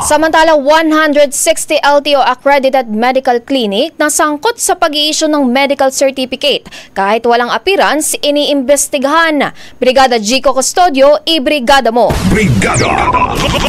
Samantala, 160 LTO accredited medical clinic na sangkot sa pag-i-issue ng medical certificate kahit walang appearance, iniimbestigahan. Brigada Jico Custodio, ibrigada mo. Brigada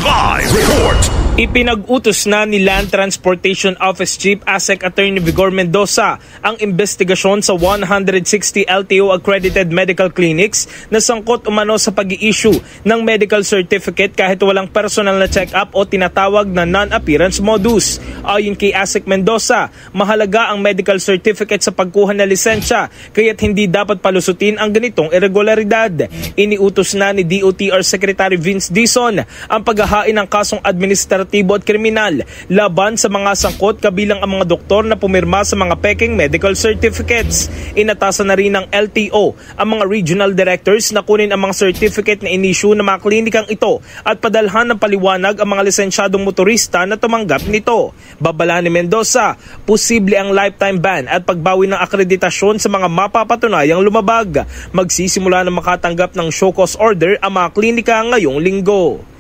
Live Report. Ipinag-utos na ni Land Transportation Office Chief ASEC Attorney Vigor Mendoza ang investigasyon sa 160 LTO accredited medical clinics na sangkot umano sa pag-i-issue ng medical certificate kahit walang personal na check-up o tinatawag na non-appearance modus. Ayon kay ASEC Mendoza, mahalaga ang medical certificate sa pagkuha ng lisensya kaya't hindi dapat palusutin ang ganitong irregularidad. Iniutos na ni DOTR Secretary Vince Dizon ang paghahain ng kasong administratibo at kriminal laban sa mga sangkot kabilang ang mga doktor na pumirma sa mga peking medical certificates. Inatasan na rin ng LTO ang mga regional directors na kunin ang mga certificate na inisyu ng mga klinikang ito at padalhan ng paliwanag ang mga lisensyadong motorista na tumanggap nito. Babala ni Mendoza, posible ang lifetime ban at pagbawi ng akreditasyon sa mga mapapatunayang lumabag. Magsisimula na makatanggap ng show cause order ang mga klinika ngayong linggo.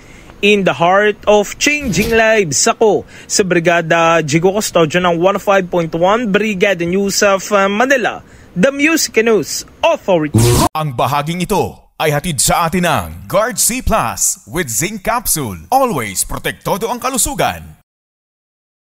In the heart of changing lives, ako sa Brigada Jico Custodio ng 105.1 Brigada News of Manila, the Music News Authority. Ang bahaging ito ay hatid sa atin ng Guard C Plus with Zinc Capsule. Always protektado ang kalusugan.